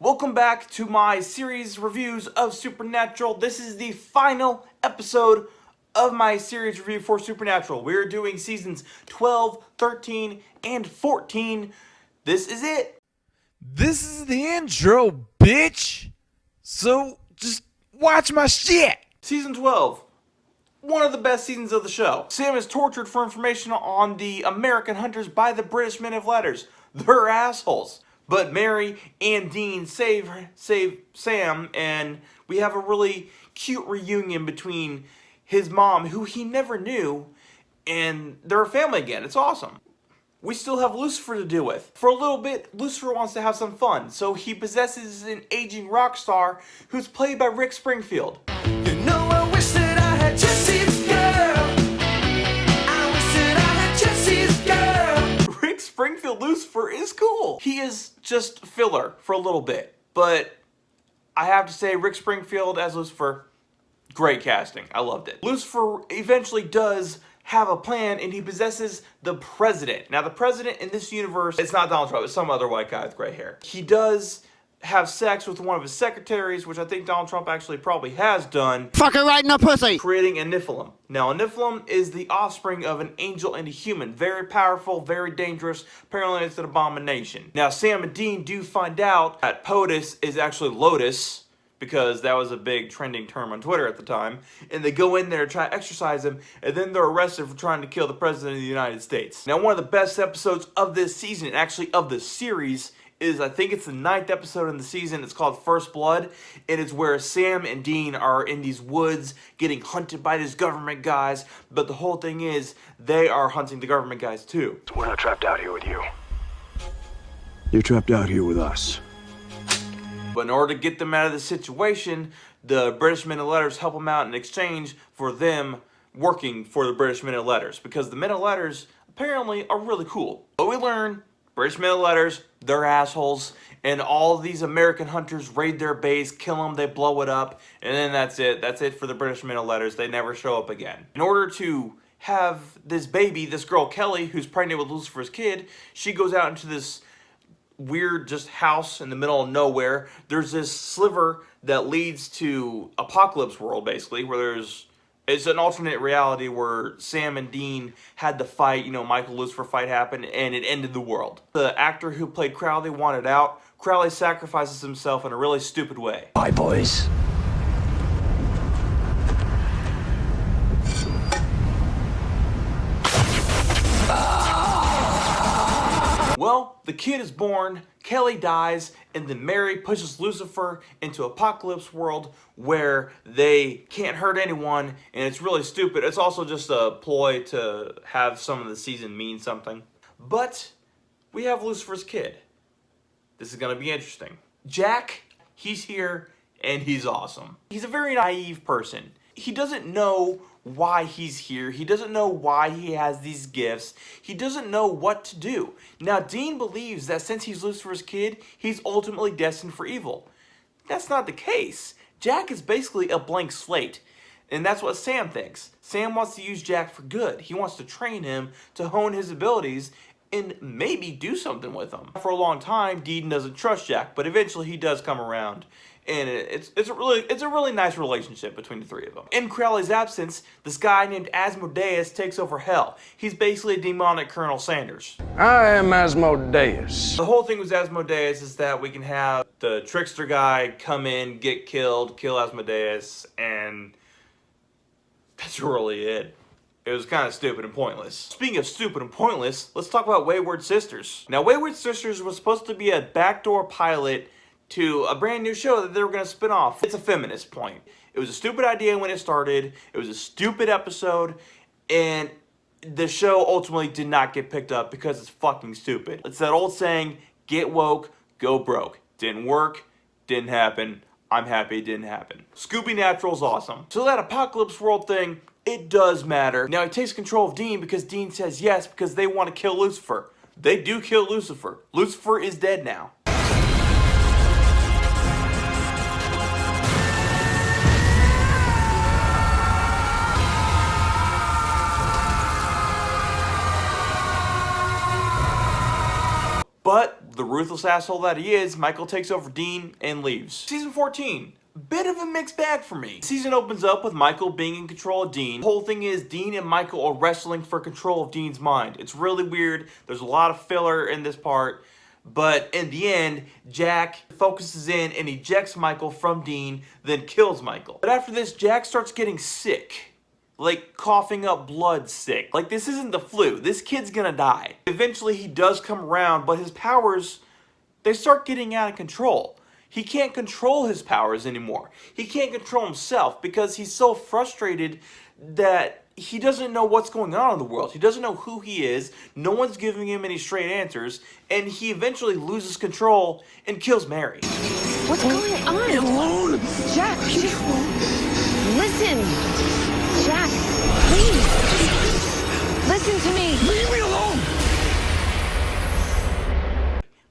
Welcome back to my series reviews of Supernatural. This is the final episode of my series review for Supernatural. We're doing seasons 12, 13, and 14. This is it. This is the intro, bitch. So just watch my shit. Season 12. One of the best seasons of the show. Sam is tortured for information on the American hunters by the British men of letters. They're assholes. But Mary and Dean save Sam, and we have a really cute reunion between his mom, who he never knew, and they're a family again. It's awesome. We still have Lucifer to deal with. For a little bit, Lucifer wants to have some fun, so he possesses an aging rock star who's played by Rick Springfield. You know, I wish that I had Jesse's girl. I wish that I had Jesse's girl. Rick Springfield Lucifer is cool. He is just filler for a little bit, but I have to say Rick Springfield as Lucifer, great casting. I loved it. Lucifer eventually does have a plan, and he possesses the president. Now, the president in this universe, it's not Donald Trump, it's some other white guy with gray hair. He does have sex with one of his secretaries, which I think Donald Trump actually probably has done. Fuck her right in the pussy! Creating a Nephilim. Now, a Nephilim is the offspring of an angel and a human. Very powerful, very dangerous. Apparently, it's an abomination. Now, Sam and Dean do find out that POTUS is actually Lotus, because that was a big trending term on Twitter at the time. And they go in there to try to exorcise him, and then they're arrested for trying to kill the President of the United States. Now, one of the best episodes of this season, and actually of the series, is, I think it's the 9th episode in the season. It's called First Blood, and it's where Sam and Dean are in these woods getting hunted by these government guys, but the whole thing is they are hunting the government guys too. We're not trapped out here with you. You're trapped out here with us. But in order to get them out of the situation, the British men of letters help them out in exchange for them working for the British men of letters, because the men of letters apparently are really cool. But we learn British men of letters, they're assholes, and all these American hunters raid their base, kill them, they blow it up, and then that's it. That's it for the British men of letters. They never show up again. In order to have this baby, this girl Kelly, who's pregnant with Lucifer's kid, she goes out into this weird just house in the middle of nowhere. There's this sliver that leads to Apocalypse World, basically, where it's an alternate reality where Sam and Dean had the fight, Michael Lucifer fight happened, and it ended the world. The actor who played Crowley wanted out. Crowley sacrifices himself in a really stupid way. Bye, boys. Well, the kid is born, Kelly dies, and then Mary pushes Lucifer into Apocalypse World where they can't hurt anyone, and it's really stupid. It's also just a ploy to have some of the season mean something. But we have Lucifer's kid. This is going to be interesting. Jack, he's here, and he's awesome. He's a very naive person. He doesn't know why he's here. He doesn't know why he has these gifts. He doesn't know what to do. Now, Dean believes that since he's Lucifer's kid, he's ultimately destined for evil. That's not the case. Jack is basically a blank slate, and that's what Sam thinks. Sam wants to use Jack for good. He wants to train him to hone his abilities and maybe do something with him. For a long time, Dean doesn't trust Jack, but eventually he does come around. And it's a really nice relationship between the three of them. In Crowley's absence, this guy named Asmodeus takes over hell. He's basically a demonic Colonel Sanders. I am Asmodeus. The whole thing with Asmodeus is that we can have the trickster guy come in, get killed, kill Asmodeus, and that's really it. It was kind of stupid and pointless. Speaking of stupid and pointless, let's talk about Wayward Sisters. Now, Wayward Sisters was supposed to be a backdoor pilot to a brand new show that they were going to spin off. It's a feminist point. It was a stupid idea when it started. It was a stupid episode, and the show ultimately did not get picked up because it's fucking stupid. It's that old saying, get woke, go broke. Didn't work, didn't happen. I'm happy it didn't happen. Scooby Natural's awesome. So that Apocalypse World thing, it does matter. Now he takes control of Dean because Dean says yes because they want to kill Lucifer. They do kill Lucifer. Lucifer is dead now. But the ruthless asshole that he is, Michael takes over Dean and leaves. Season 14. Bit of a mixed bag for me. Season opens up with Michael being in control of Dean. The whole thing is Dean and Michael are wrestling for control of Dean's mind. It's really weird. There's a lot of filler in this part. But in the end, Jack focuses in and ejects Michael from Dean, then kills Michael. But after this, Jack starts getting sick. Like coughing up blood sick. Like this isn't the flu. This kid's gonna die. Eventually he does come around, but his powers, they start getting out of control. He can't control his powers anymore. He can't control himself because he's so frustrated that he doesn't know what's going on in the world. He doesn't know who he is. No one's giving him any straight answers. And he eventually loses control and kills Mary. What's going on? Alone! Jack, just listen. Jack, please. Listen to me. Leave me alone!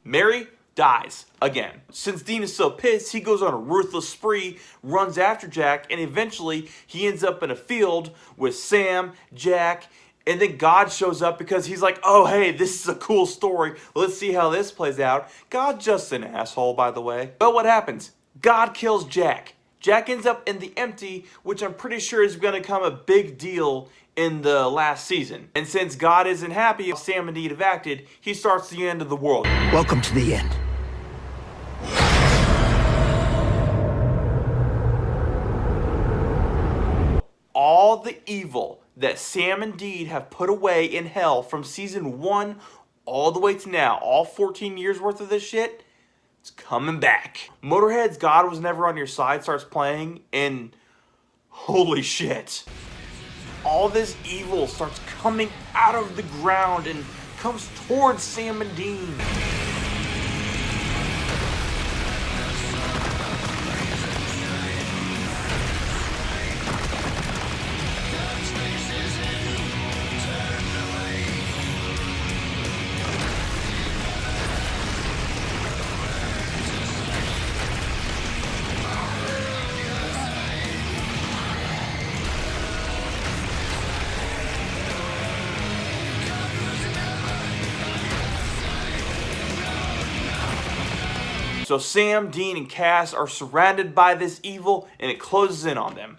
Mary dies again. Since Dean is so pissed, he goes on a ruthless spree, runs after Jack, and eventually he ends up in a field with Sam, Jack, and then God shows up because he's like, oh hey, this is a cool story. Let's see how this plays out. God's just an asshole, by the way. But what happens? God kills Jack. Jack ends up in the empty, which I'm pretty sure is going to become a big deal in the last season. And since God isn't happy how Sam and Dean have acted, he starts the end of the world. Welcome to the end. All the evil that Sam and Dean have put away in hell from season 1 all the way to now, all 14 years worth of this shit, it's coming back. Motorhead's God Was Never on Your Side starts playing, and holy shit. All this evil starts coming out of the ground and comes towards Sam and Dean. So Sam, Dean, and Cass are surrounded by this evil, and it closes in on them.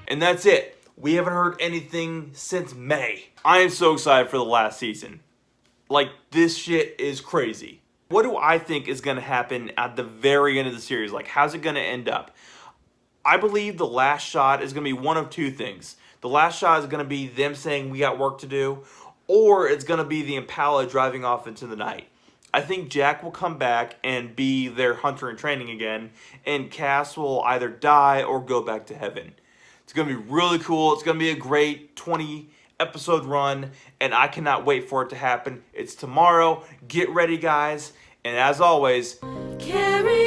And that's it. We haven't heard anything since May. I am so excited for the last season. Like, this shit is crazy. What do I think is going to happen at the very end of the series? Like, how's it going to end up? I believe the last shot is going to be one of two things. The last shot is going to be them saying we got work to do, or it's going to be the Impala driving off into the night. I think Jack will come back and be their hunter in training again, and Cass will either die or go back to heaven. It's going to be really cool. It's going to be a great 20 episode run, and I cannot wait for it to happen. It's tomorrow. Get ready, guys. And as always, Carry